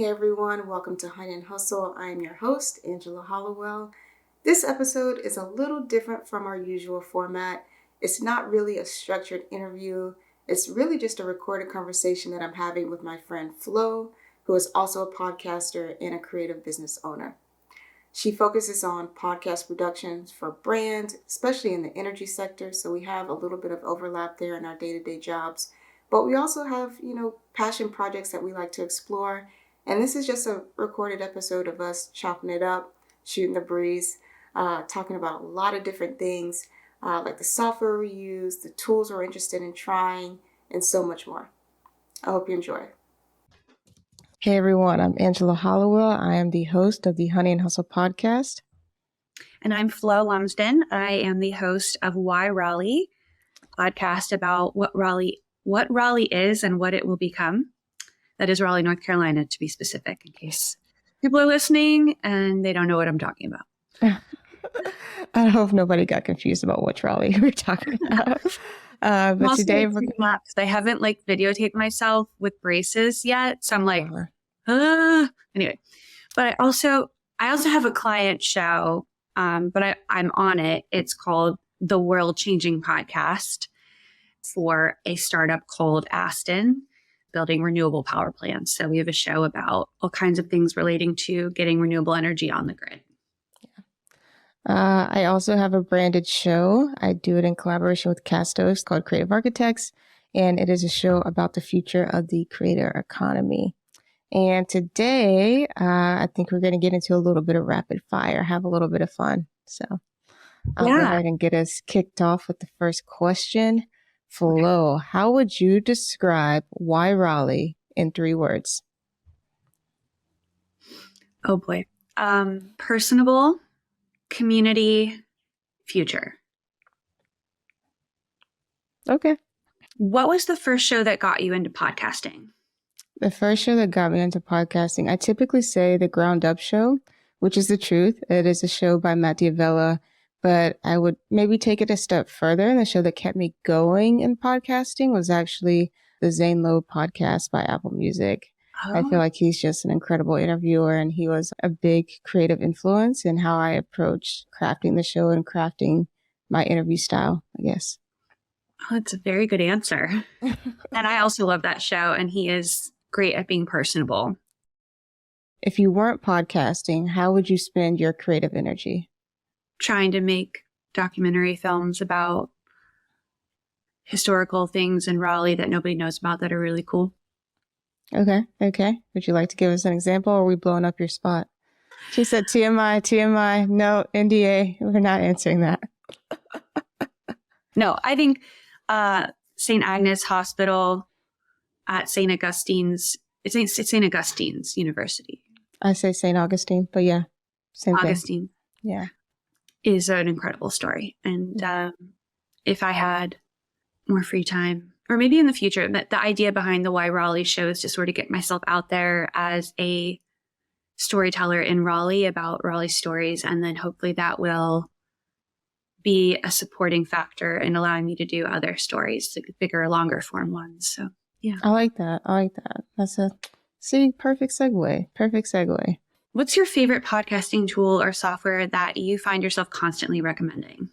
Hey everyone, welcome to Honey and Hustle. I am your host, Angela Hollowell. This episode is a little different from our usual format. It's not really a structured interview. It's really just a recorded conversation that I'm having with my friend Flo, who is also a podcaster and a creative business owner. She focuses on podcast productions for brands, especially in the energy sector. So we have a little bit of overlap there in our day-to-day jobs. But we also have, passion projects that we like to explore. And this is just a recorded episode of us chopping it up, shooting the breeze, talking about a lot of different things, like the software we use, the tools we're interested in trying, and so much more. I hope you enjoy. Hey everyone, I'm Angela Hollowell. I am the host of the Honey and Hustle podcast. And I'm Flo Lumsden. I am the host of Why Raleigh, podcast about what Raleigh is and what it will become. That is Raleigh, North Carolina, to be specific, in case people are listening and they don't know what I'm talking about. I hope nobody got confused about which Raleigh we're talking about. But today I haven't videotaped myself with braces yet, so I'm anyway. But I also have a client show, but I'm on it. It's called The World Changing Podcast for a startup called Aston, building renewable power plants. So we have a show about all kinds of things relating to getting renewable energy on the grid. I also have a branded show. I do it in collaboration with Castos called Creative Architects, and it is a show about the future of the creator economy. And today, I think we're going to get into a little bit of rapid fire, have a little bit of fun. So I'll go ahead and get us kicked off with the first question. Flo, how would you describe Why Raleigh in 3 words? Oh boy. Personable, community, future. Okay. What was the first show that got you into podcasting? The first show that got me into podcasting, I typically say The Ground Up Show, which is the truth. It is a show by Matt D'Avella, but I would maybe take it a step further. And the show that kept me going in podcasting was actually the Zane Lowe podcast by Apple Music. Oh. I feel like he's just an incredible interviewer, and he was a big creative influence in how I approach crafting the show and crafting my interview style, I guess. Oh, that's a very good answer. And I also love that show, and he is great at being personable. If you weren't podcasting, how would you spend your creative energy? Trying to make documentary films about historical things in Raleigh that nobody knows about that are really cool. Okay. Would you like to give us an example, or are we blowing up your spot? She said TMI. No, NDA. We're not answering that. No, I think St. Agnes Hospital at St. Augustine's. It's St. Augustine's University. I say St. Augustine, but yeah, same Augustine. Thing. Yeah. Is an incredible story. And if I had more free time, or maybe in the future, the idea behind the Why Raleigh show is to sort of get myself out there as a storyteller in Raleigh about Raleigh stories. And then hopefully that will be a supporting factor in allowing me to do other stories, like bigger, longer form ones. So, yeah. I like that. That's perfect segue. What's your favorite podcasting tool or software that you find yourself constantly recommending?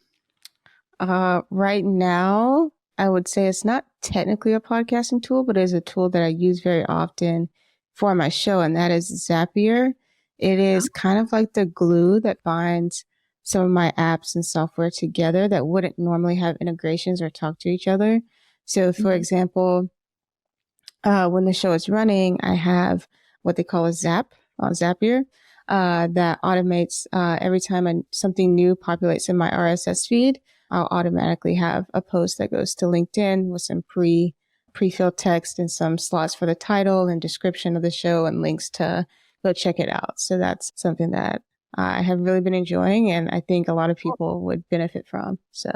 Right now, I would say it's not technically a podcasting tool, but it is a tool that I use very often for my show, and that is Zapier. It is kind of like the glue that binds some of my apps and software together that wouldn't normally have integrations or talk to each other. So, for example, when the show is running, I have what they call a Zap on Zapier that automates every time something new populates in my RSS feed. I'll automatically have a post that goes to LinkedIn with some pre-filled text and some slots for the title and description of the show and links to go check it out. So that's something that I have really been enjoying, and I think a lot of people would benefit from. So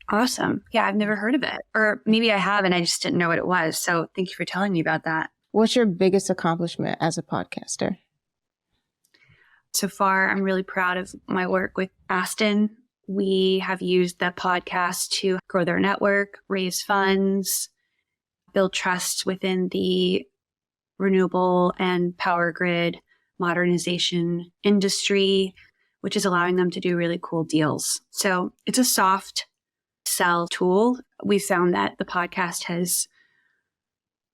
awesome. Yeah, I've never heard of it. Or maybe I have, and I just didn't know what it was. So thank you for telling me about that. What's your biggest accomplishment as a podcaster? So far, I'm really proud of my work with Aston. We have used the podcast to grow their network, raise funds, build trust within the renewable and power grid modernization industry, which is allowing them to do really cool deals. So it's a soft sell tool. We found that the podcast has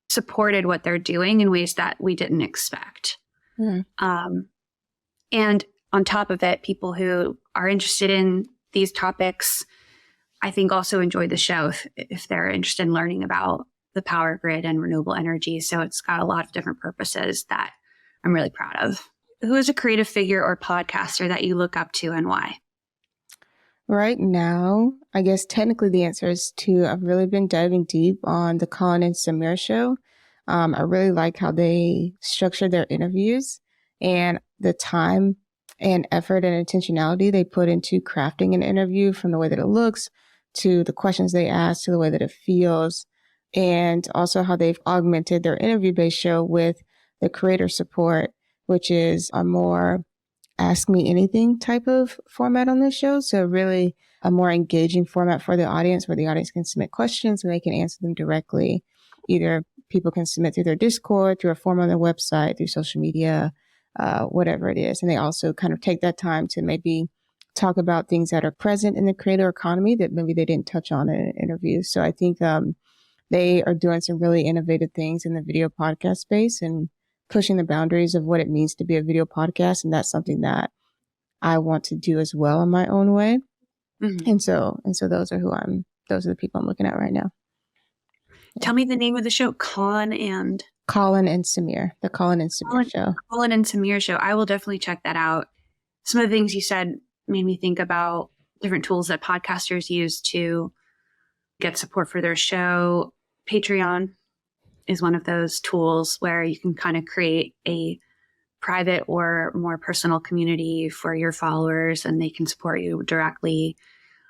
supported what they're doing in ways that we didn't expect. And on top of it, people who are interested in these topics, I think also enjoy the show if they're interested in learning about the power grid and renewable energy. So it's got a lot of different purposes that I'm really proud of. Who is a creative figure or podcaster that you look up to and why? Right now, I guess technically the answer is two. I've really been diving deep on the Colin and Samir show. I really like how they structure their interviews and the time and effort and intentionality they put into crafting an interview, from the way that it looks to the questions they ask to the way that it feels, and also how they've augmented their interview-based show with the creator support, which is a more ask me anything type of format on this show. So really a more engaging format for the audience, where the audience can submit questions and they can answer them directly. Either people can submit through their Discord, through a form on their website, through social media, whatever it is. And they also kind of take that time to maybe talk about things that are present in the creator economy that maybe they didn't touch on in an interview. So I think they are doing some really innovative things in the video podcast space and pushing the boundaries of what it means to be a video podcast. And that's something that I want to do as well in my own way. Mm-hmm. And so those are the people I'm looking at right now. Yeah. Tell me the name of the show. Colin and Samir. The Colin and Samir show. Colin and Samir show. I will definitely check that out. Some of the things you said made me think about different tools that podcasters use to get support for their show. Patreon is one of those tools where you can kind of create a private or more personal community for your followers and they can support you directly.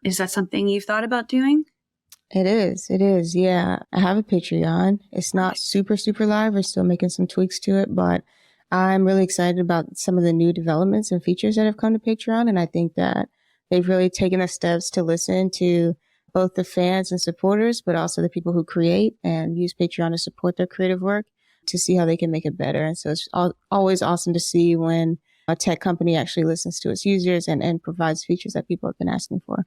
Is that something you've thought about doing? It is. Yeah. I have a Patreon. It's not super live. We're still making some tweaks to it, but I'm really excited about some of the new developments and features that have come to Patreon. And I think that they've really taken the steps to listen to both the fans and supporters, but also the people who create and use Patreon to support their creative work to see how they can make it better. And so it's always awesome to see when a tech company actually listens to its users and provides features that people have been asking for.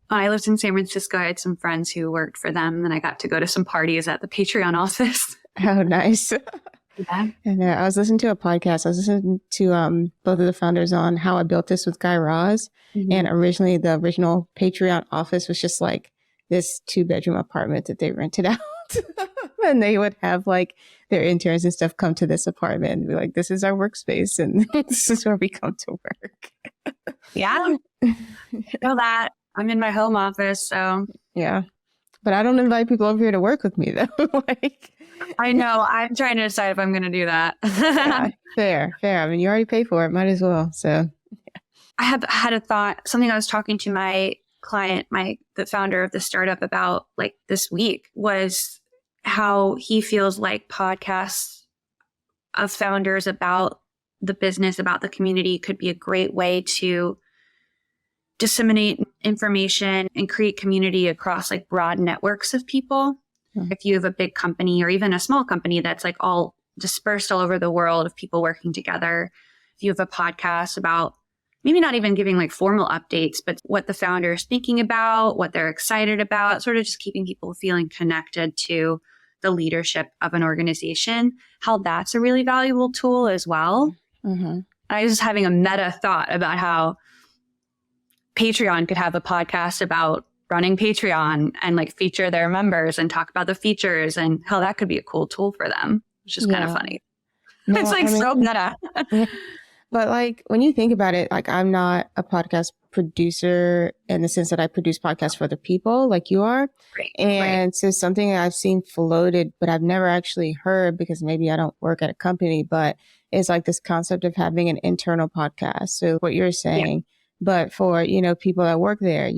When I lived in San Francisco, I had some friends who worked for them, and I got to go to some parties at the Patreon office. Oh, nice. Yeah. And I was listening to a podcast. I was listening to both of the founders on How I Built This with Guy Raz. Mm-hmm. And originally, the original Patreon office was just like this 2-bedroom apartment that they rented out. And they would have like their interns and stuff come to this apartment and be like, this is our workspace and this is where we come to work. Yeah. Know that. I'm in my home office, so. Yeah. But I don't invite people over here to work with me, though. I know. I'm trying to decide if I'm going to do that. Yeah, fair. I mean, you already pay for it. Might as well. So I have had a thought, something I was talking to my client, the founder of the startup about like this week, was how he feels like podcasts of founders about the business, about the community could be a great way to disseminate information and create community across like broad networks of people. Mm-hmm. If you have a big company or even a small company that's like all dispersed all over the world of people working together, if you have a podcast about maybe not even giving like formal updates, but what the founder is thinking about, what they're excited about, sort of just keeping people feeling connected to the leadership of an organization, how that's a really valuable tool as well. Mm-hmm. I was just having a meta thought about how Patreon could have a podcast about running Patreon and like feature their members and talk about the features and how that could be a cool tool for them, which is kind of funny. No, it's like so meta. But like when you think about it, like I'm not a podcast producer in the sense that I produce podcasts for other people like you are. Right, and so something I've seen floated, but I've never actually heard because maybe I don't work at a company, but it's like this concept of having an internal podcast. So what you're saying, but for, people that work there,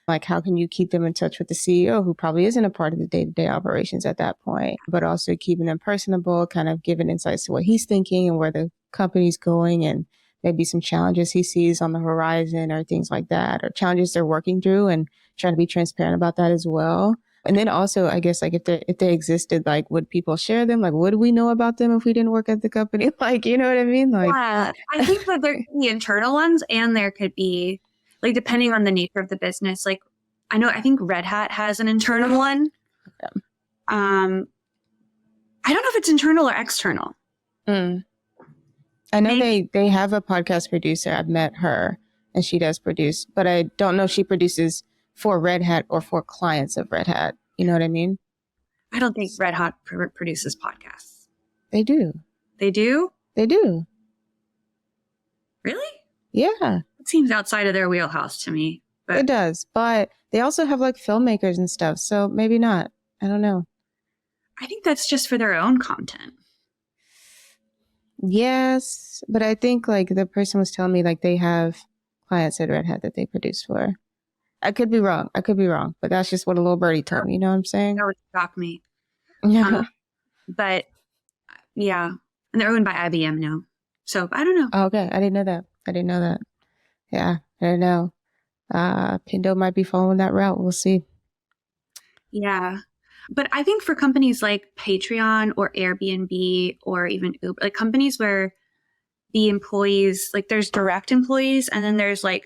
like how can you keep them in touch with the CEO who probably isn't a part of the day-to-day operations at that point, but also keeping them personable, kind of giving insights to what he's thinking and where the company's going and maybe some challenges he sees on the horizon or things like that, or challenges they're working through and trying to be transparent about that as well. And then also, I guess, like if they existed, like would people share them? Like, would we know about them if we didn't work at the company? Like, you know what I mean? Like, Yeah, I think that there could be internal ones, and there could be, like, depending on the nature of the business. Like, I think Red Hat has an internal one. I don't know if it's internal or external. I know they have a podcast producer. I've met her, and she does produce, but I don't know if she produces for Red Hat or for clients of Red Hat. You know what I mean? I don't think Red Hat produces podcasts. They do. They do? They do. Really? Yeah. It seems outside of their wheelhouse to me. But it does. But they also have like filmmakers and stuff. So maybe not. I don't know. I think that's just for their own content. Yes. But I think like the person was telling me like they have clients at Red Hat that they produce for. I could be wrong. But that's just what a little birdie told me. You know what I'm saying? That would shock me. Yeah. But yeah. And they're owned by IBM now. So I don't know. Oh, okay. I didn't know that. Yeah. I don't know. Pindo might be following that route. We'll see. Yeah. But I think for companies like Patreon or Airbnb or even Uber, like companies where the employees, like there's direct employees and then there's like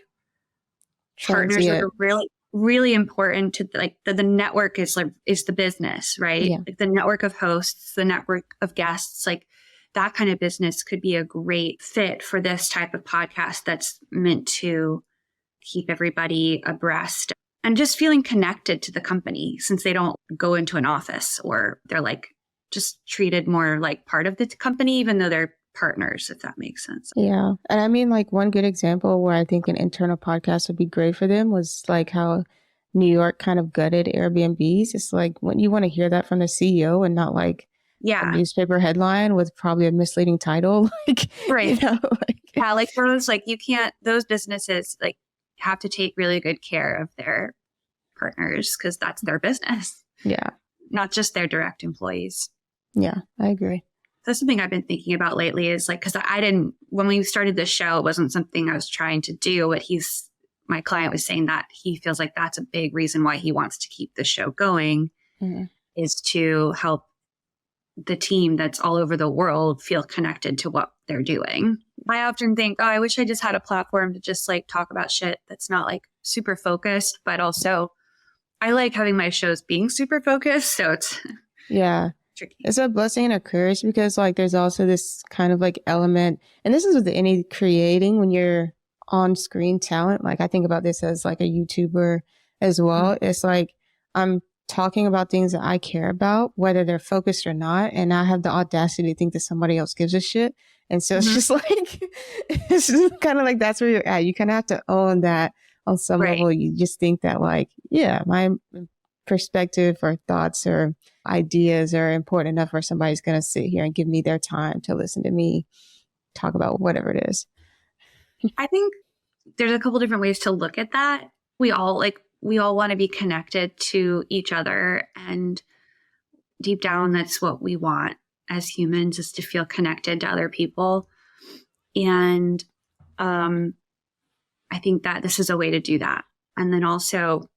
partners that are really, really important to like the network is the business, right? Yeah. Like the network of hosts, the network of guests, like that kind of business could be a great fit for this type of podcast that's meant to keep everybody abreast and just feeling connected to the company since they don't go into an office or they're like just treated more like part of the company, even though they're partners, if that makes sense. Yeah. And I mean, like one good example where I think an internal podcast would be great for them was like how New York kind of gutted Airbnbs. It's like when you want to hear that from the CEO and not like a newspaper headline with probably a misleading title. Like, right. You know, like those, like you can't, those businesses like have to take really good care of their partners because that's their business. Yeah. Not just their direct employees. Yeah, I agree. That's something I've been thinking about lately is like, because when we started this show, it wasn't something I was trying to do, but my client was saying that he feels like that's a big reason why he wants to keep the show going is to help the team that's all over the world feel connected to what they're doing. I often think, I wish I just had a platform to just like talk about shit that's not like super focused, but also I like having my shows being super focused. So it's tricky. It's a blessing and a curse because like there's also this kind of like element, and this is with any creating when you're on screen talent. Like I think about this as like a YouTuber as well. Mm-hmm. It's like I'm talking about things that I care about, whether they're focused or not. And I have the audacity to think that somebody else gives a shit. And so it's just like, it's just kind of like, that's where you're at. You kind of have to own that on some level. You just think that like, yeah, my perspective or thoughts or ideas are important enough where somebody's going to sit here and give me their time to listen to me talk about whatever it is. I think there's a couple different ways to look at that. We all want to be connected to each other, and deep down, that's what we want as humans, is to feel connected to other people. And I think that this is a way to do that. And then also,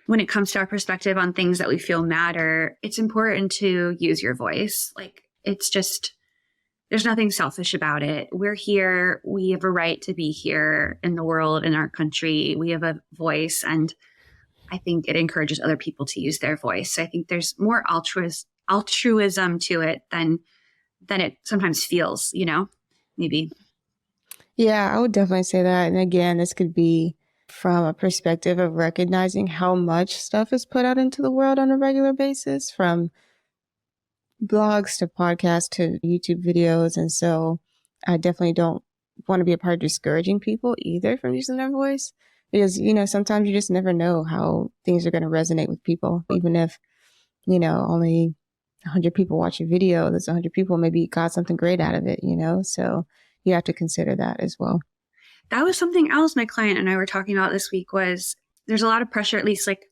when it comes to our perspective on things that we feel matter, it's important to use your voice. Like it's just, there's nothing selfish about it. We're here. We have a right to be here in the world, in our country. We have a voice, and I think it encourages other people to use their voice. So I think there's more altruism to it than it sometimes feels, maybe. Yeah, I would definitely say that. And again, this could be from a perspective of recognizing how much stuff is put out into the world on a regular basis, from blogs to podcasts to YouTube videos. And so I definitely don't want to be a part of discouraging people either from using their voice, because, sometimes you just never know how things are going to resonate with people, even if, only 100 people watch a video, there's 100 people maybe got something great out of it, so you have to consider that as well. That was something else my client and I were talking about this week. Was there's a lot of pressure, at least like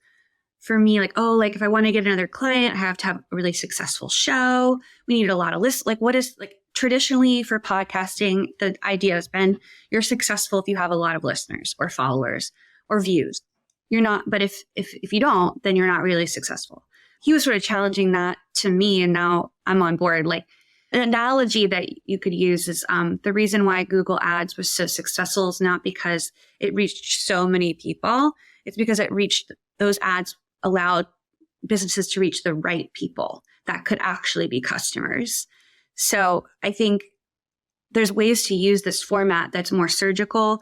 for me, like, if I want to get another client, I have to have a really successful show. We need a lot of lists. Like what is like traditionally for podcasting, the idea has been you're successful if you have a lot of listeners or followers or views. you're not, but if you don't, then you're not really successful. He was sort of challenging that to me, and now I'm on board. Like, an analogy that you could use is the reason why Google Ads was so successful is not because it reached so many people. It's because those ads allowed businesses to reach the right people that could actually be customers. So I think there's ways to use this format that's more surgical.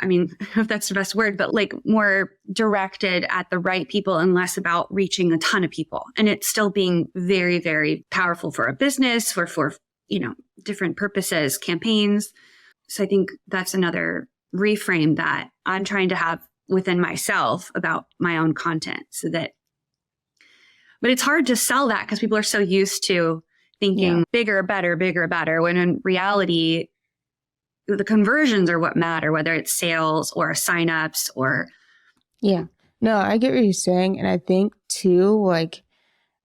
I mean, I don't know if that's the best word, but like more directed at the right people and less about reaching a ton of people. And it's still being very, very powerful for a business, for different purposes, campaigns. So I think that's another reframe that I'm trying to have within myself about my own content but it's hard to sell that because people are so used to thinking bigger, better, when in reality, the conversions are what matter, whether it's sales or signups or. Yeah. No, I get what you're saying. And I think too, like,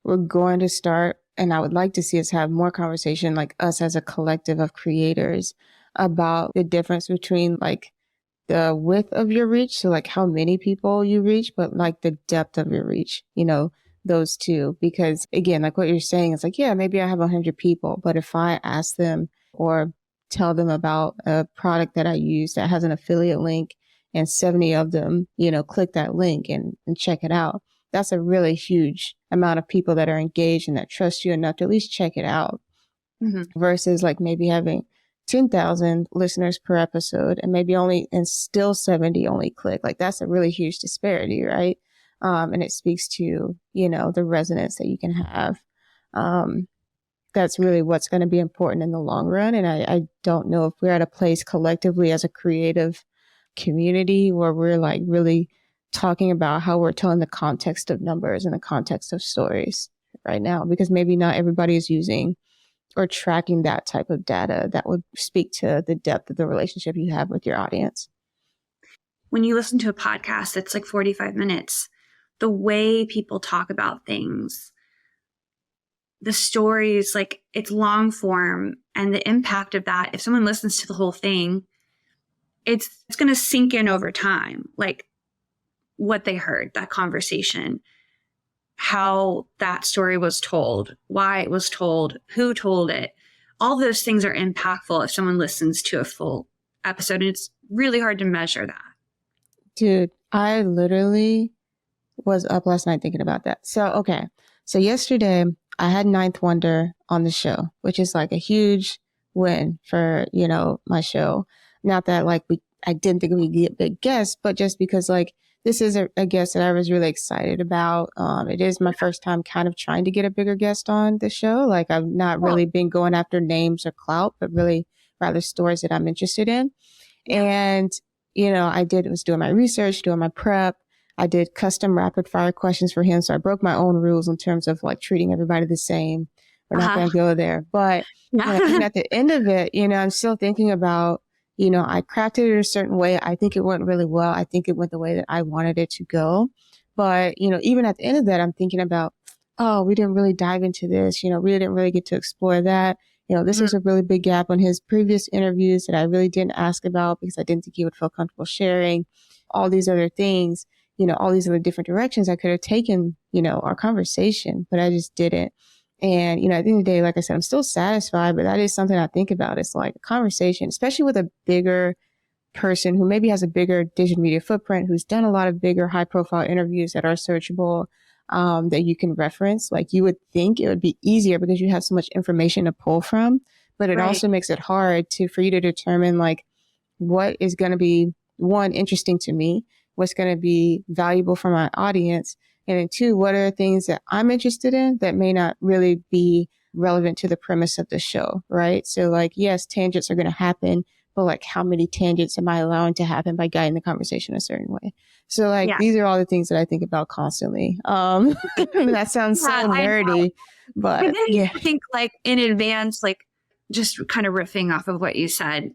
we're going to start, and I would like to see us have more conversation, like us as a collective of creators, about the difference between like the width of your reach. So like how many people you reach, but like the depth of your reach, those two. Because again, like what you're saying, it's like, yeah, maybe I have 100 people, but if I ask them or tell them about a product that I use that has an affiliate link and 70 of them, click that link and check it out, that's a really huge amount of people that are engaged and that trust you enough to at least check it out. Mm-hmm. Versus like maybe having 10,000 listeners per episode and still 70 only click. Like that's a really huge disparity, right? And it speaks to, the resonance that you can have. That's really what's going to be important in the long run. And I don't know if we're at a place collectively as a creative community where we're like really talking about how we're telling the context of numbers and the context of stories right now, because maybe not everybody is using or tracking that type of data that would speak to the depth of the relationship you have with your audience. When you listen to a podcast, it's like 45 minutes. The way people talk about things, the stories, like it's long form, and the impact of that, if someone listens to the whole thing, it's going to sink in over time, like what they heard, that conversation, how that story was told, why it was told, who told it. All those things are impactful if someone listens to a full episode, and it's really hard to measure that. Dude, I literally was up last night thinking about that. So yesterday I had Ninth Wonder on the show, which is like a huge win for, my show. Not that like I didn't think we'd get big guests, but just because like this is a guest that I was really excited about. It is my first time kind of trying to get a bigger guest on the show. Like I've not really been going after names or clout, but really rather stories that I'm interested in. Yeah. And, I was doing my research, doing my prep. I did custom rapid fire questions for him. So I broke my own rules in terms of like treating everybody the same. We're not going to go there. But at the end of it, I'm still thinking about, I crafted it a certain way. I think it went really well. I think it went the way that I wanted it to go. But, even at the end of that, I'm thinking about, oh, we didn't really dive into this. We didn't really get to explore that. This was a really big gap on his previous interviews that I really didn't ask about because I didn't think he would feel comfortable sharing all these other things, all these other different directions I could have taken, our conversation, but I just didn't. And, at the end of the day, like I said, I'm still satisfied, but that is something I think about. It's like a conversation, especially with a bigger person who maybe has a bigger digital media footprint, who's done a lot of bigger high profile interviews that are searchable, that you can reference. Like you would think it would be easier because you have so much information to pull from, but it also makes it hard for you to determine like what is going to be one, interesting to me, what's going to be valuable for my audience. And then two, what are things that I'm interested in that may not really be relevant to the premise of the show, right? So like, yes, tangents are going to happen, but like how many tangents am I allowing to happen by guiding the conversation a certain way? So like, these are all the things that I think about constantly. That sounds so nerdy, but I think like in advance, like just kind of riffing off of what you said,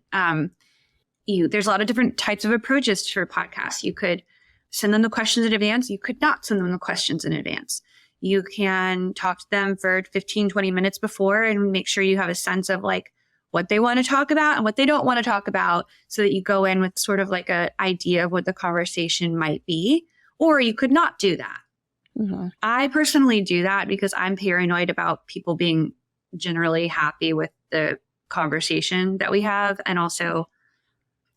there's a lot of different types of approaches for podcasts. You could send them the questions in advance. You could not send them the questions in advance. You can talk to them for 15, 20 minutes before and make sure you have a sense of like what they want to talk about and what they don't want to talk about so that you go in with sort of like an idea of what the conversation might be. or you could not do that. Mm-hmm. I personally do that because I'm paranoid about people being generally happy with the conversation that we have. And also,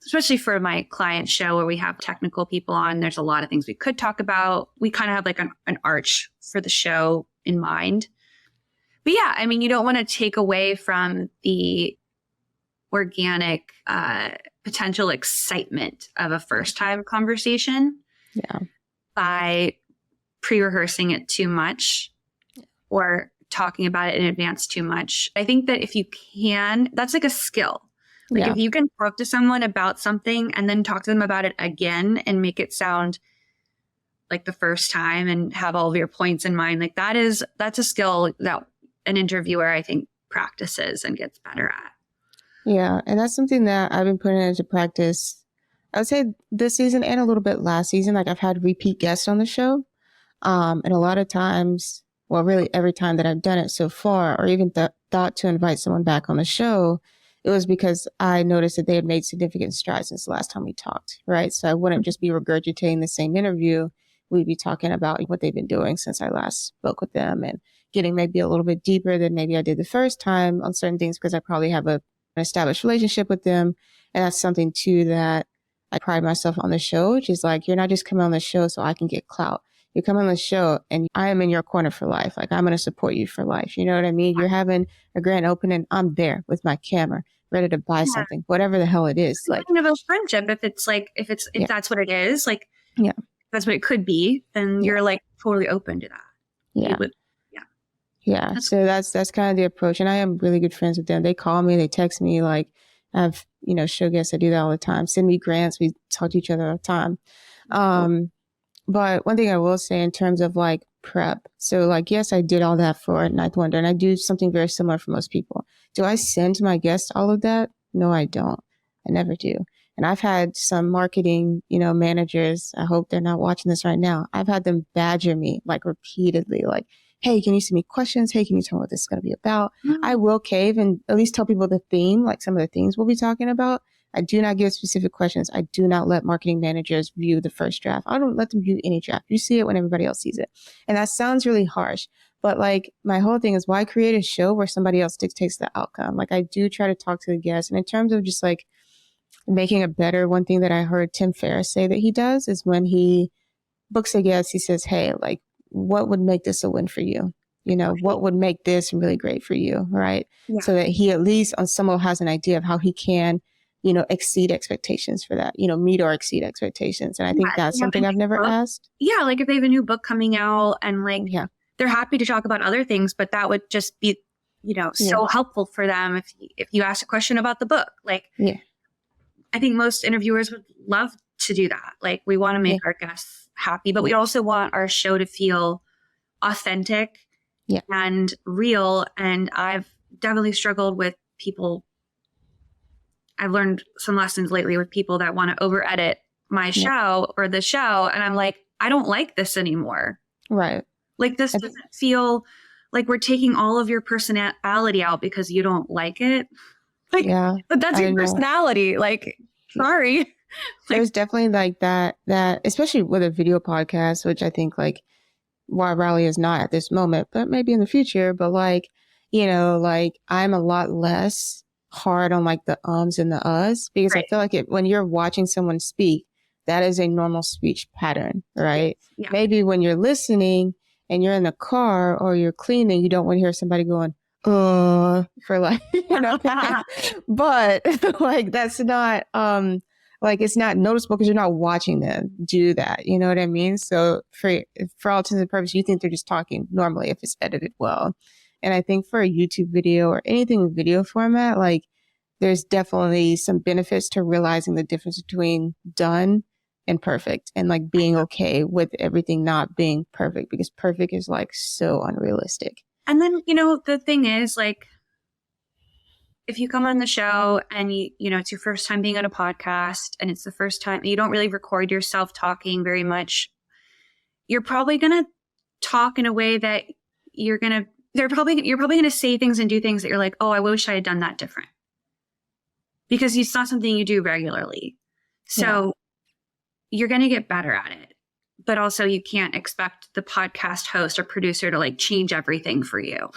especially for my client show where we have technical people on, there's a lot of things we could talk about. We kind of have like an arch for the show in mind. But yeah, I mean, you don't want to take away from the organic potential excitement of a first time conversation by pre-rehearsing it too much or talking about it in advance too much. I think that if you can, that's like a skill. Like if you can talk to someone about something and then talk to them about it again and make it sound like the first time and have all of your points in mind, like that's a skill that an interviewer, I think, practices and gets better at. Yeah. And that's something that I've been putting into practice, I would say this season and a little bit last season. Like I've had repeat guests on the show. And a lot of times, well, really every time that I've done it so far, or even thought to invite someone back on the show, it was because I noticed that they had made significant strides since the last time we talked, right? So I wouldn't just be regurgitating the same interview. We'd be talking about what they've been doing since I last spoke with them and getting maybe a little bit deeper than maybe I did the first time on certain things because I probably have an established relationship with them. And that's something too that I pride myself on the show, which is like, you're not just coming on the show so I can get clout. You come on the show and I am in your corner for life. Like I'm going to support you for life. You know what I mean? You're having a grand opening. I'm there with my camera, ready to buy something, whatever the hell it is. Like kind of a friendship. If that's what it is, like, that's what it could be, then you're like totally open to that. Yeah. So that's kind of the approach. And I am really good friends with them. They call me, they text me, like I have, show guests. I do that all the time. Send me grants. We talk to each other all the time. But one thing I will say in terms of like prep. So like, yes, I did all that for Ninth Wonder and I do something very similar for most people. Do I send my guests all of that? No, I don't. I never do. And I've had some marketing, managers. I hope they're not watching this right now. I've had them badger me like repeatedly, like, hey, can you send me questions? Hey, can you tell me what this is going to be about? Mm-hmm. I will cave and at least tell people the theme, like some of the things we'll be talking about. I do not give specific questions. I do not let marketing managers view the first draft. I don't let them view any draft. You see it when everybody else sees it. And that sounds really harsh, but like my whole thing is why create a show where somebody else dictates the outcome? Like I do try to talk to the guests. And in terms of just like making it better, one thing that I heard Tim Ferriss say that he does is when he books a guest, he says, hey, like, what would make this a win for you? What would make this really great for you, right? Yeah. So that he at least on some level has an idea of how he can, exceed expectations for that, meet or exceed expectations. And I think that's something I've never asked. Yeah, like if they have a new book coming out and like they're happy to talk about other things, but that would just be, so helpful for them if you ask a question about the book. Like, I think most interviewers would love to do that. Like we want to make our guests happy, but we also want our show to feel authentic and real. And I've definitely struggled with people. I've learned some lessons lately with people that want to over edit my show or the show. And I'm like, I don't like this anymore. Right. Like this doesn't feel like we're taking all of your personality out because you don't like it. Like, but that's your personality. Like, sorry. There's definitely like that, especially with a video podcast, which I think like why Raleigh is not at this moment, but maybe in the future. But like, like I'm a lot less hard on like the ums and the uhs because I feel like when you're watching someone speak, that is a normal speech pattern, right? Yeah. Maybe when you're listening and you're in the car or you're cleaning, you don't want to hear somebody going, for like, but like, that's not, like, it's not noticeable because you're not watching them do that. You know what I mean? So for all intents and purposes, you think they're just talking normally if it's edited well. And I think for a YouTube video or anything with video format, like there's definitely some benefits to realizing the difference between done and perfect and like being okay with everything not being perfect because perfect is like so unrealistic. And then, the thing is like, if you come on the show and it's your first time being on a podcast and it's the first time you don't really record yourself talking very much, you're probably going to talk in a way that you're probably going to say things and do things that you're like, oh, I wish I had done that different because it's not something you do regularly. So you're going to get better at it. but also you can't expect the podcast host or producer to like change everything for you.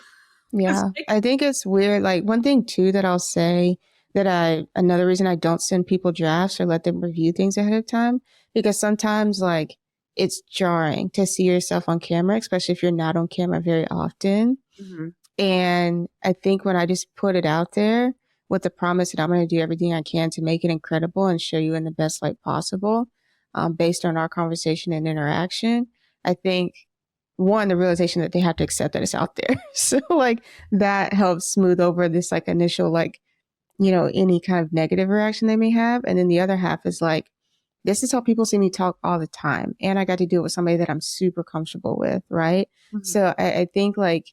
Yeah. I think it's weird. Like one thing too that I'll say another reason I don't send people drafts or let them review things ahead of time, because sometimes like it's jarring to see yourself on camera, especially if you're not on camera very often. Mm-hmm. And I think when I just put it out there with the promise that I'm going to do everything I can to make it incredible and show you in the best light possible, based on our conversation and interaction, I think one, the realization that they have to accept that it's out there. So like that helps smooth over this like initial, like, any kind of negative reaction they may have. And then the other half is like, this is how people see me talk all the time. And I got to do it with somebody that I'm super comfortable with. Right. Mm-hmm. So I think like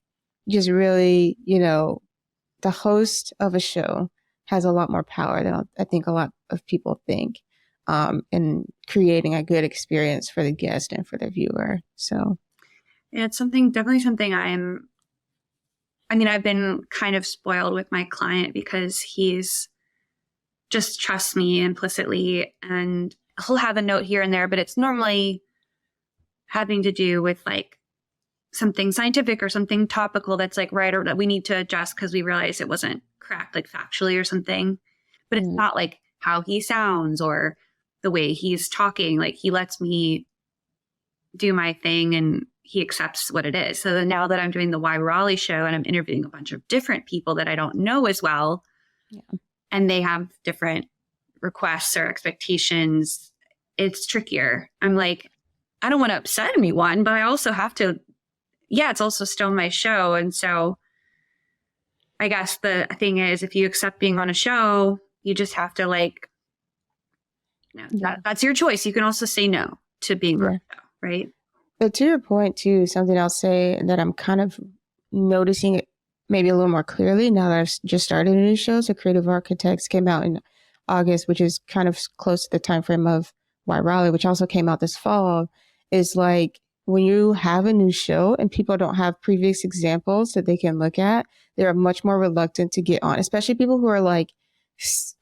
just really, the host of a show has a lot more power than I think a lot of people think, in creating a good experience for the guest and for the viewer. So yeah, it's definitely something I've been kind of spoiled with my client because he's just trusts me implicitly, and he'll have a note here and there, but it's normally having to do with like something scientific or something topical that's like right, or that we need to adjust because we realize it wasn't correct, like factually or something. But it's not like how he sounds or the way he's talking. Like he lets me do my thing and he accepts what it is. So now that I'm doing the Why Raleigh show and I'm interviewing a bunch of different people that I don't know as well, and they have different requests or expectations, it's trickier. I'm like, I don't want to upset anyone, but I also have to, it's also still my show. And so I guess the thing is, if you accept being on a show, you just have to like, that's your choice. You can also say no to being on a show, right? But to your point too, something I'll say that I'm kind of noticing it maybe a little more clearly now that I've just started a new show. So Creative Architects came out in August, which is kind of close to the time frame of Why Raleigh, which also came out this fall, is like when you have a new show and people don't have previous examples that they can look at, they're much more reluctant to get on, especially people who are like,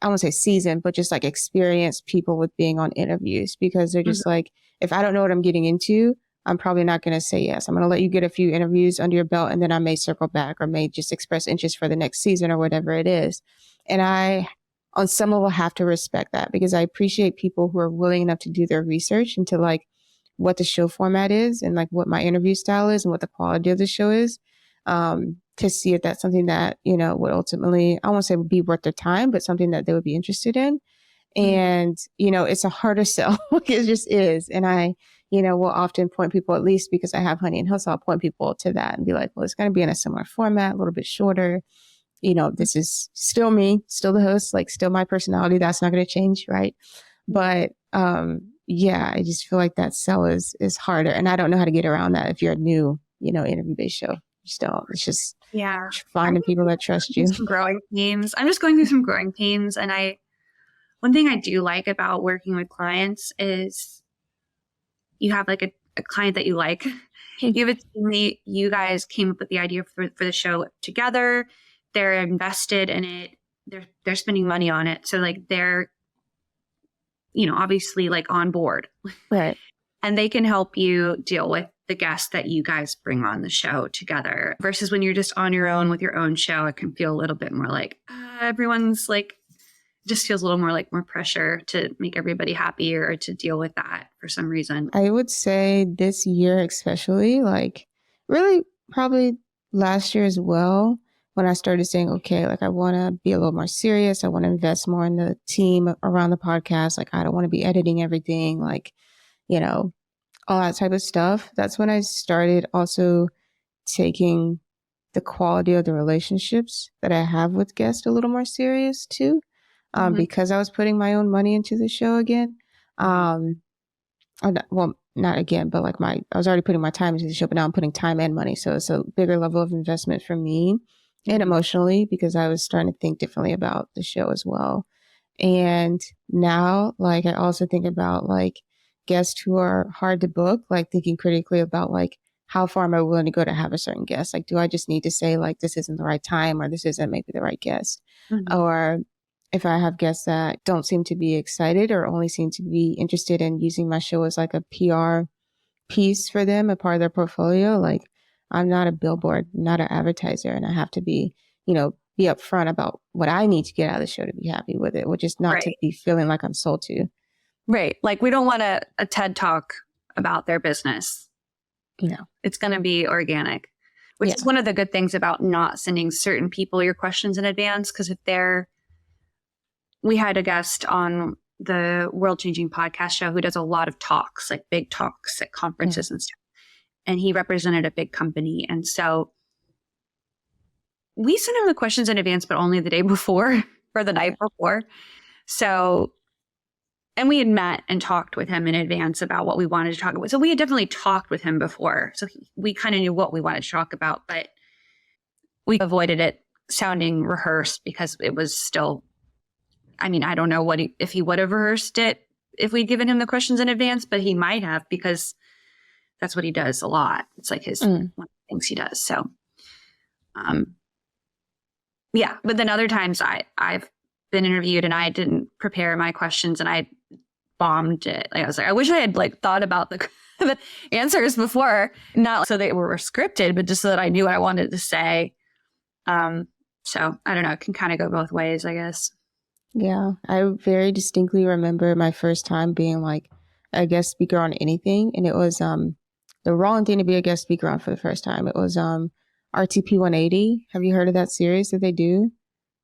I won't say seasoned, but just like experienced people with being on interviews, because they're just like, if I don't know what I'm getting into, I'm probably not going to say yes. I'm going to let you get a few interviews under your belt, and then I may circle back or may just express interest for the next season or whatever it is. And I, on some level, have to respect that, because I appreciate people who are willing enough to do their research into like what the show format is and like what my interview style is and what the quality of the show is, to see if that's something that, would ultimately, I won't say would be worth their time, but something that they would be interested in. And, it's a harder sell. It just is. And I, will often point people, at least because I have Honey and Hustle, I'll point people to that and be like, well, it's going to be in a similar format, a little bit shorter. This is still me, still the host, like still my personality. That's not going to change. Right. But, I just feel like that sell is harder. And I don't know how to get around that if you're a new, interview-based show. Just don't. It's just finding people that trust you. Some growing pains. I'm just going through some growing pains. And one thing I do like about working with clients is you have like a client that you like. You have a team, you guys came up with the idea for the show together. They're invested in it. They're spending money on it. So like they're, obviously like on board. Right. And they can help you deal with the guests that you guys bring on the show together, versus when you're just on your own with your own show, it can feel a little bit more like everyone's like, just feels a little more like more pressure to make everybody happy or to deal with that for some reason. I would say this year, especially, like really probably last year as well, when I started saying, okay, like I want to be a little more serious. I want to invest more in the team around the podcast. Like I don't want to be editing everything, like, all that type of stuff. That's when I started also taking the quality of the relationships that I have with guests a little more serious too. Because I was putting my own money into the show again. Well, not again, but like I was already putting my time into the show, but now I'm putting time and money. So it's a bigger level of investment for me and emotionally, because I was starting to think differently about the show as well. And now, like, I also think about like guests who are hard to book, like thinking critically about like, how far am I willing to go to have a certain guest? Like, do I just need to say like, this isn't the right time, or this isn't maybe the right guest? Or if I have guests that don't seem to be excited or only seem to be interested in using my show as like a PR piece for them, a part of their portfolio. Like, I'm not a billboard, not an advertiser, and I have to be, be upfront about what I need to get out of the show to be happy with it, which is not to Right. be feeling like I'm sold to. Right. Like, we don't want a TED talk about their business. It's going to be organic, which is one of the good things about not sending certain people your questions in advance. Because we had a guest on the World Changing Podcast show who does a lot of talks, like big talks at conferences and stuff. And he represented a big company. And so we sent him the questions in advance, but only the day before or the night before. So, and we had met and talked with him in advance about what we wanted to talk about. So we had definitely talked with him before. So we kind of knew what we wanted to talk about, but we avoided it sounding rehearsed because it was still, I mean, I don't know if he would have rehearsed it if we'd given him the questions in advance, but he might have, because that's what he does a lot. It's like one of the things he does. So, yeah. But then other times I've been interviewed and I didn't prepare my questions and I bombed it. Like, I was like, I wish I had thought about the answers before, not so they were scripted, but just so that I knew what I wanted to say. So I don't know. It can kind of go both ways, I guess. Yeah. I very distinctly remember my first time being like a guest speaker on anything. And it was the wrong thing to be a guest speaker on for the first time. It was RTP 180. Have you heard of that series that they do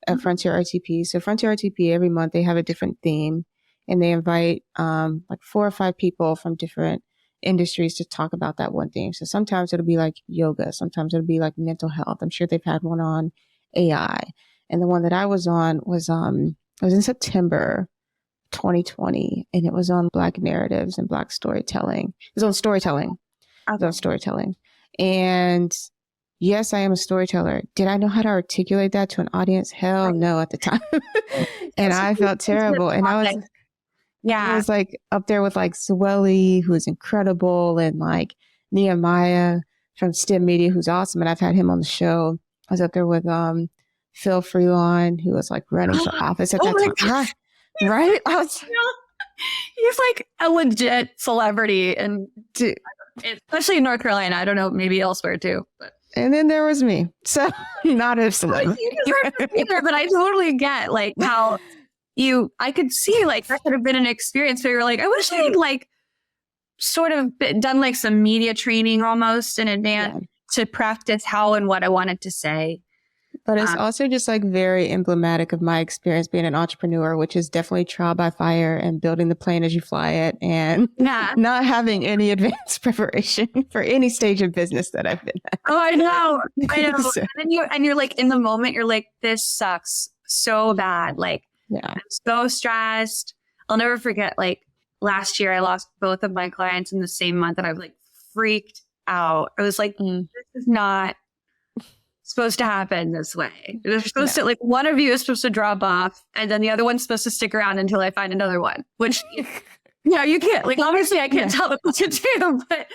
at Frontier RTP? So Frontier RTP, every month they have a different theme, and they invite like 4 or 5 people from different industries to talk about that one theme. So sometimes it'll be like yoga, sometimes it'll be like mental health. I'm sure they've had one on AI. And the one that I was on was it was in September 2020, and it was on Black narratives and Black storytelling. It was on storytelling. Okay. It was on storytelling. And yes, I am a storyteller. Did I know how to articulate that to an audience? Hell no at the time. And I felt terrible. And I was like up there with like Zweli, who's incredible, and like Nehemiah from STEM Media, who's awesome. And I've had him on the show. I was up there with Phil Freelon, who was like running for office at that time. Right? He's like a legit celebrity, and especially in North Carolina. I don't know, maybe elsewhere too. But. And then there was me. So not a celebrity. But I totally get like how I could see like that could have been an experience where you're like, I wish I had like sort of done like some media training almost in advance to practice how and what I wanted to say. But it's also just like very emblematic of my experience being an entrepreneur, which is definitely trial by fire and building the plane as you fly it, and not having any advanced preparation for any stage of business that I've been at. Oh, I know. So. And you're like in the moment, you're like, this sucks so bad. Like, I'm so stressed. I'll never forget, like last year, I lost both of my clients in the same month, and I was like freaked out. I was like, this is not supposed to happen this way. They're supposed to, like, one of you is supposed to drop off, and then the other one's supposed to stick around until I find another one, which, you can't, like, obviously I can't tell them what to do, but,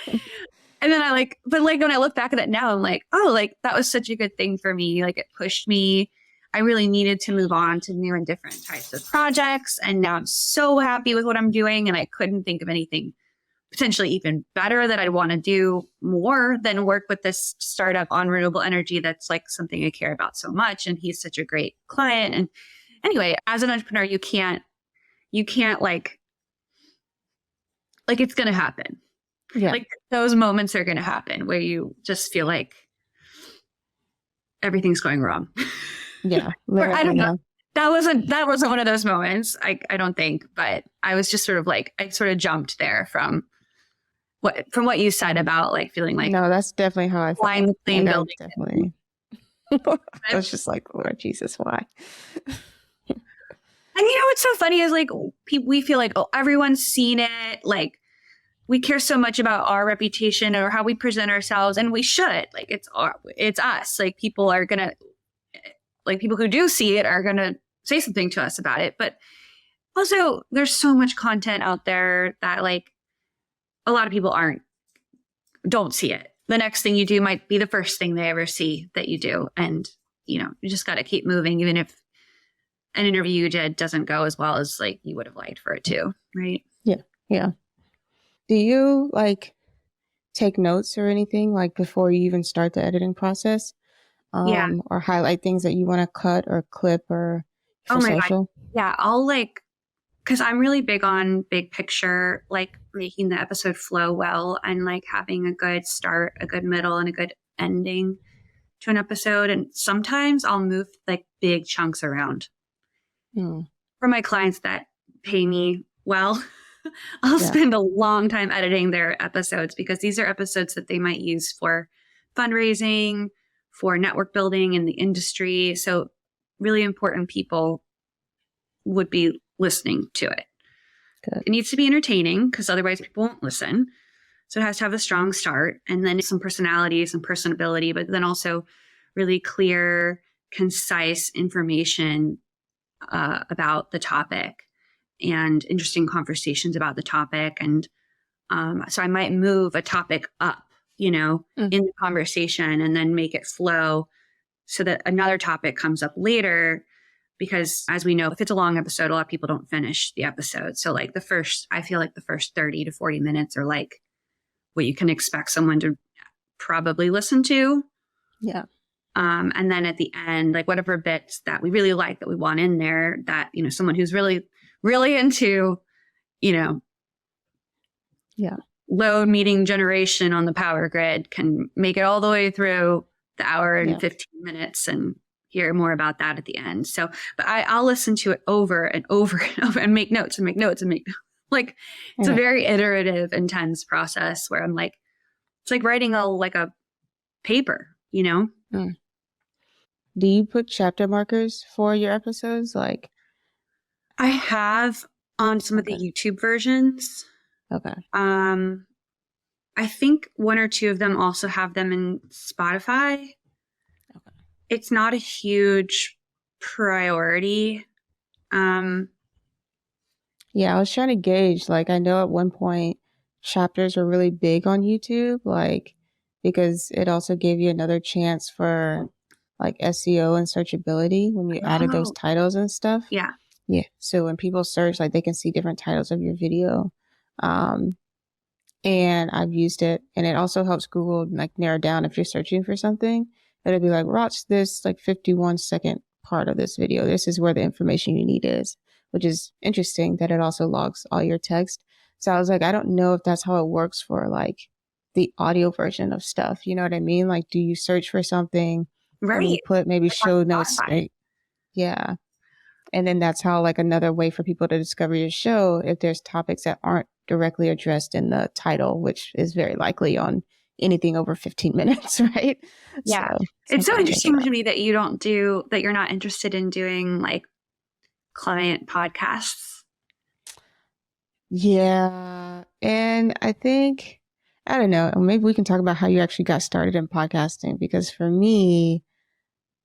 and then but like, when I look back at it now, I'm like, oh, like, that was such a good thing for me. Like, it pushed me. I really needed to move on to new and different types of projects. And now I'm so happy with what I'm doing. And I couldn't think of anything potentially even better that I'd want to do more than work with this startup on renewable energy. That's like something I care about so much. And he's such a great client. And anyway, as an entrepreneur, you can't like it's going to happen. Yeah. Like those moments are going to happen where you just feel like everything's going wrong. Yeah. I don't know. That wasn't one of those moments. I don't think, but I was just sort of like, I sort of jumped there from what you said about like feeling like, no, that's definitely how I felt. Flying the plane building. Definitely. I was just like, Lord Jesus, why? And what's so funny is like, we feel like, oh, everyone's seen it. Like, we care so much about our reputation or how we present ourselves, and we should. Like, it's us. Like, people who do see it are gonna say something to us about it. But also, there's so much content out there that like a lot of people don't see it. The next thing you do might be the first thing they ever see that you do, and you just got to keep moving, even if an interview you did doesn't go as well as like you would have liked for it to, right? Yeah. Do you like take notes or anything like before you even start the editing process? Yeah. Or highlight things that you want to cut or clip or for Oh my God. social? Yeah. I'll like, because I'm really big on big picture, like making the episode flow well and like having a good start, a good middle, and a good ending to an episode. And sometimes I'll move like big chunks around. For my clients that pay me well, I'll spend a long time editing their episodes because these are episodes that they might use for fundraising, for network building in the industry. So really important people would be listening to it. Good. It needs to be entertaining because otherwise people won't listen. So it has to have a strong start and then some personality, some personability, but then also really clear, concise information about the topic and interesting conversations about the topic. And so I might move a topic up, in the conversation and then make it flow so that another topic comes up later. Because as we know, if it's a long episode, a lot of people don't finish the episode. So like I feel like the first 30 to 40 minutes are like what you can expect someone to probably listen to. Yeah. And then at the end, like whatever bits that we really like that we want in there that, someone who's really, really into, load meeting generation on the power grid can make it all the way through the hour and 15 minutes and hear more about that at the end. So, but I'll listen to it over and over and over and make notes and make notes and make like, it's a very iterative, intense process where I'm like, it's like writing a paper, Do you put chapter markers for your episodes? Like, I have on some of the YouTube versions. Okay. I think one or two of them also have them in Spotify. Okay. It's not a huge priority. Yeah, I was trying to gauge, like, I know at one point chapters were really big on YouTube, like, because it also gave you another chance for like SEO and searchability when you added those titles and stuff. Yeah. Yeah. So when people search, like they can see different titles of your video. And I've used it, and it also helps Google like narrow down if you're searching for something. It'll be like, watch this like 51-second part of this video. This is where the information you need is, which is interesting that it also logs all your text. So I was like, I don't know if that's how it works for like the audio version of stuff. You know what I mean? Like, do you search for something? Right. And you put maybe show notes. Right? Yeah. And then that's how like another way for people to discover your show, if there's topics that aren't directly addressed in the title, which is very likely on anything over 15 minutes, right? Yeah. So, it's so interesting to me that you're not interested in doing like client podcasts. Yeah. And I think, I don't know, maybe we can talk about how you actually got started in podcasting, because for me,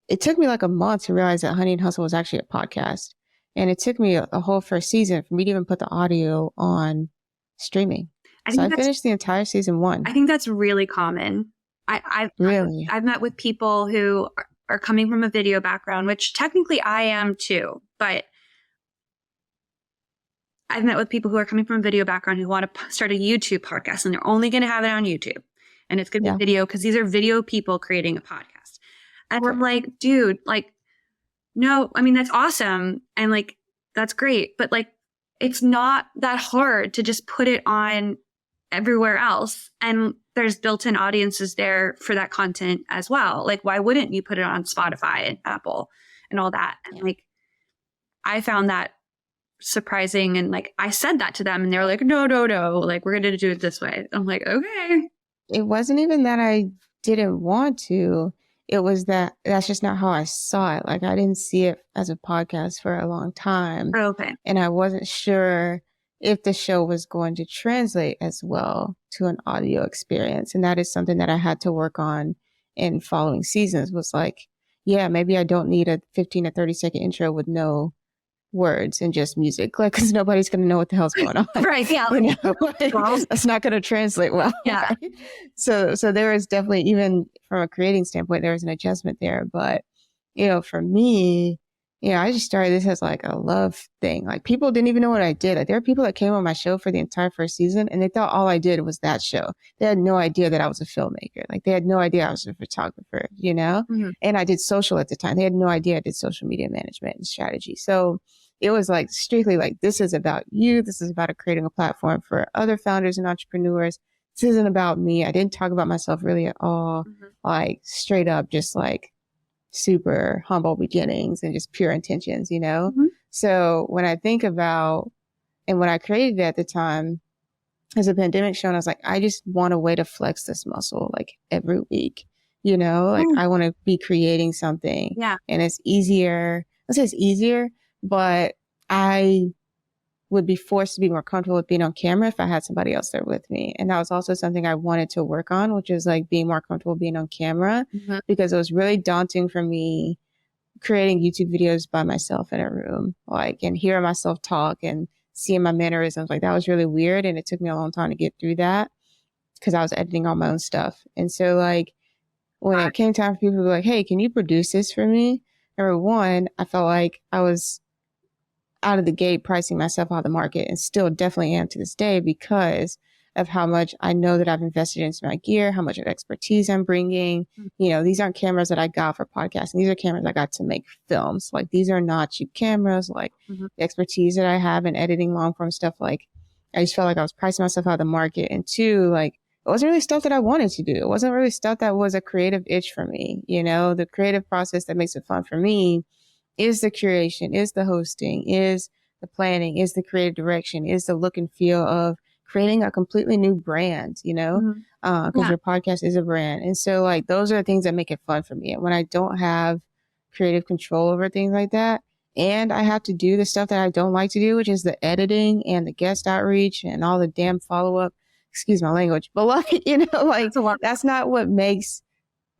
it took me like a month to realize that Honey and Hustle was actually a podcast. And it took me a whole first season for me to even put the audio on streaming. So I finished the entire season 1. I think that's really common. I've met with people who are coming from a video background, which technically I am too, but I've met with people who are coming from a video background who want to start a YouTube podcast, and they're only going to have it on YouTube. And it's going to be video because these are video people creating a podcast. And I'm like, dude, like, no, I mean, that's awesome. And like, that's great. But like, it's not that hard to just put it on everywhere else. And there's built-in audiences there for that content as well. Like, why wouldn't you put it on Spotify and Apple and all that? And like, I found that surprising. And like, I said that to them and they were like, no, like, we're going to do it this way. I'm like, okay. It wasn't even that I didn't want to. It was that's just not how I saw it. Like, I didn't see it as a podcast for a long time. Okay. And I wasn't sure if the show was going to translate as well to an audio experience. And that is something that I had to work on in following seasons, was like, yeah, maybe I don't need a 15 to 30-second intro with no words and just music, like, because nobody's going to know what the hell's going on. Right. Yeah. That's not going to translate well. Yeah. Right? So there is definitely, even from a creating standpoint, there was an adjustment there. But, for me, Yeah, I just started this as like a love thing. Like people didn't even know what I did. Like there are people that came on my show for the entire first season and they thought all I did was that show. They had no idea that I was a filmmaker. Like they had no idea I was a photographer, you know? Mm-hmm. And I did social at the time. They had no idea I did social media management and strategy. So it was like strictly like, this is about you. This is about creating a platform for other founders and entrepreneurs. This isn't about me. I didn't talk about myself really at all. Mm-hmm. Like straight up, just like super humble beginnings and just pure intentions, you know? Mm-hmm. So when I think about, and when I created it at the time, as a pandemic show, and I was like, I just want a way to flex this muscle like every week, you know? Like I want to be creating something. Yeah. And it's easier. Let's say it's easier, but I would be forced to be more comfortable with being on camera if I had somebody else there with me. And that was also something I wanted to work on, which is like being more comfortable being on camera, because it was really daunting for me creating YouTube videos by myself in a room, like, and hearing myself talk and seeing my mannerisms. Like that was really weird. And it took me a long time to get through that because I was editing all my own stuff. And so like when it came time for people to be like, hey, can you produce this for me? Number one, I felt like I was out of the gate pricing myself out of the market, and still definitely am to this day because of how much I know that I've invested into my gear, how much of expertise I'm bringing. You know, these aren't cameras that I got for podcasting. These are cameras I got to make films. Like these are not cheap cameras. Like the expertise that I have in editing long form stuff, like I just felt like I was pricing myself out of the market. And two, like it wasn't really stuff that I wanted to do. It wasn't really stuff that was a creative itch for me. You know, the creative process that makes it fun for me is the curation, is the hosting, is the planning, is the creative direction, is the look and feel of creating a completely new brand, you know, because your podcast is a brand. And so like, those are the things that make it fun for me. And when I don't have creative control over things like that, and I have to do the stuff that I don't like to do, which is the editing and the guest outreach and all the damn follow-up, excuse my language, but like, you know, like that's not what makes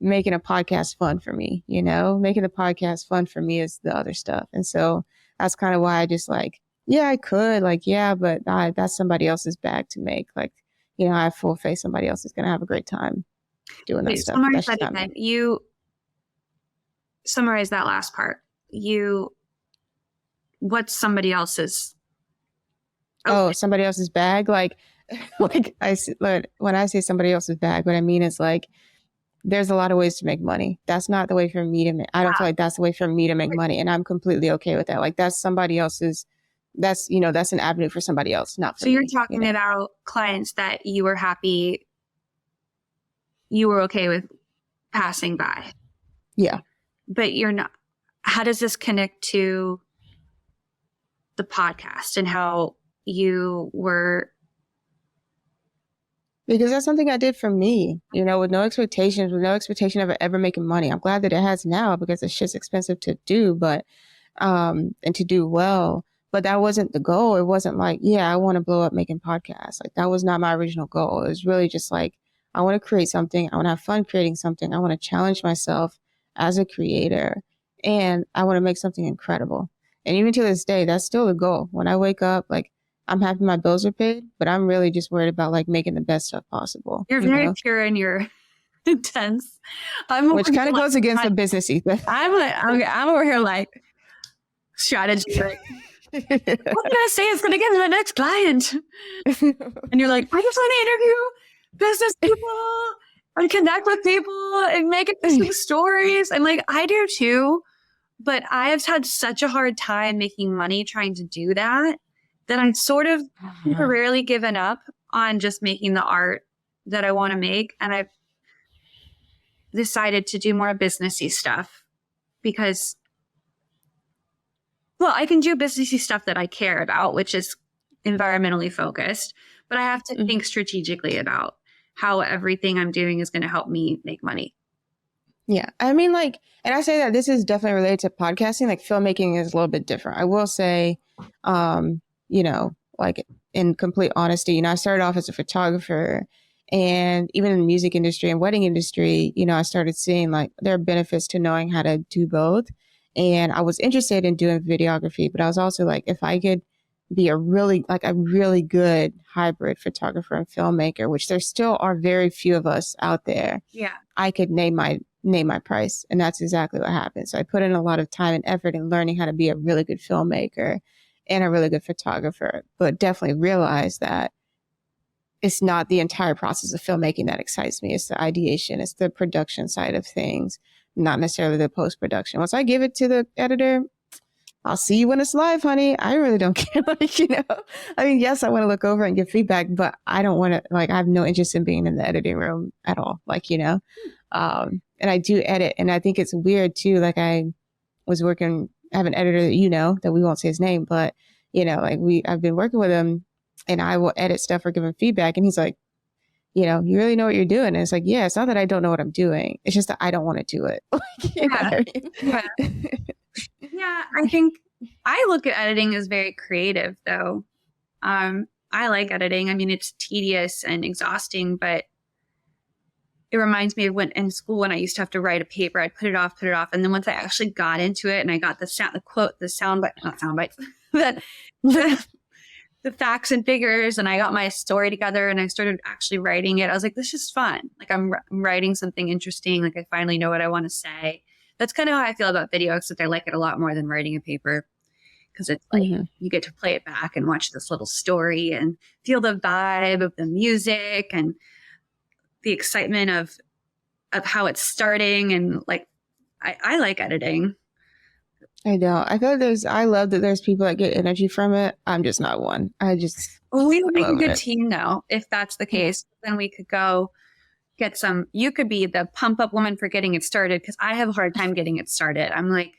making a podcast fun for me, you know? Making the podcast fun for me is the other stuff. And so that's kind of why I just like, yeah, I could, like, yeah, but that's somebody else's bag to make. Like, you know, I have full faith somebody else is going to have a great time doing that stuff. Summarize that again. You summarize that last part. What's somebody else's? Oh, somebody else's bag? Like when I say somebody else's bag, what I mean is like, there's a lot of ways to make money. That's not the way for me to make. I don't feel like that's the way for me to make money. And I'm completely okay with that. Like that's somebody else's, that's, you know, that's an avenue for somebody else, not for me. So you're talking about clients that you were happy, you were okay with passing by. Yeah. But you're not. How does this connect to the podcast and how you were? Because that's something I did for me, you know, with no expectation of it ever making money. I'm glad that it has now because it's just expensive to do, but, and to do well, but that wasn't the goal. It wasn't like, yeah, I want to blow up making podcasts. Like that was not my original goal. It was really just like, I want to create something. I want to have fun creating something. I want to challenge myself as a creator, and I want to make something incredible. And even to this day, that's still the goal. When I wake up, like, I'm happy my bills are paid, but I'm really just worried about like making the best stuff possible. You're very pure and you're intense. Which kind of goes against the businessy thing. I'm over here like strategy. What can I say is going to get to my next client? And you're like, I just want to interview business people and connect with people and make interesting stories. And like, I do too, but I have had such a hard time making money trying to do that I'm sort of temporarily given up on just making the art that I want to make. And I've decided to do more businessy stuff because, well, I can do businessy stuff that I care about, which is environmentally focused, but I have to think strategically about how everything I'm doing is going to help me make money. Yeah. I mean, like, and I say that this is definitely related to podcasting. Like filmmaking is a little bit different. I will say, you know, like in complete honesty, you know, I started off as a photographer, and even in the music industry and wedding industry, you know, I started seeing like there are benefits to knowing how to do both. And I was interested in doing videography, but I was also like, if I could be a really good hybrid photographer and filmmaker, which there still are very few of us out there. Yeah. I could name name my price. And that's exactly what happened. So I put in a lot of time and effort in learning how to be a really good filmmaker and a really good photographer, but definitely realized that it's not the entire process of filmmaking that excites me. It's the ideation, it's the production side of things, not necessarily the post-production. Once I give it to the editor, I'll see you when it's live, honey. I really don't care. Like, I mean, yes, I want to look over and give feedback, but I don't want to, like, I have no interest in being in the editing room at all. Like, and I do edit. And I think it's weird too. Like I have an editor that we won't say his name, but like I've been working with him and I will edit stuff or give him feedback. And he's like, you really know what you're doing. And it's like, yeah, it's not that I don't know what I'm doing. It's just that I don't want to do it. Yeah. Yeah, I think I look at editing as very creative, though. I like editing. I mean, it's tedious and exhausting, but it reminds me of when in school when I used to have to write a paper, I'd put it off. And then once I actually got into it and I got the facts and figures, and I got my story together and I started actually writing it, I was like, this is fun. Like I'm writing something interesting. Like I finally know what I want to say. That's kind of how I feel about video, except I like it a lot more than writing a paper because it's like you get to play it back and watch this little story and feel the vibe of the music and the excitement of how it's starting. And like, I like editing. I know. I feel like I love that there's people that get energy from it. I'm just not one. We would make a good team though, if that's the case. Then we could go get you could be the pump up woman for getting it started, because I have a hard time getting it started. I'm like,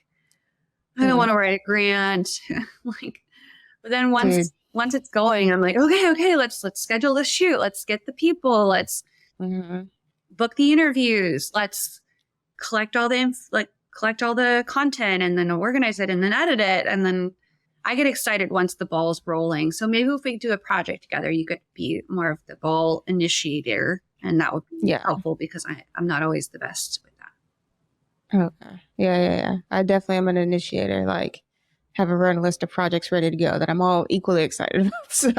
I don't want to write a grant. Like, but then once it's going, I'm like, okay, let's schedule the shoot. Let's get the people. Let's book the interviews. Let's collect all the content and then organize it and then edit it. And then I get excited once the ball's rolling. So maybe if we do a project together, you could be more of the ball initiator. And that would be helpful because I'm not always the best with that. Okay. Yeah. I definitely am an initiator. Like, have a run list of projects ready to go that I'm all equally excited about. So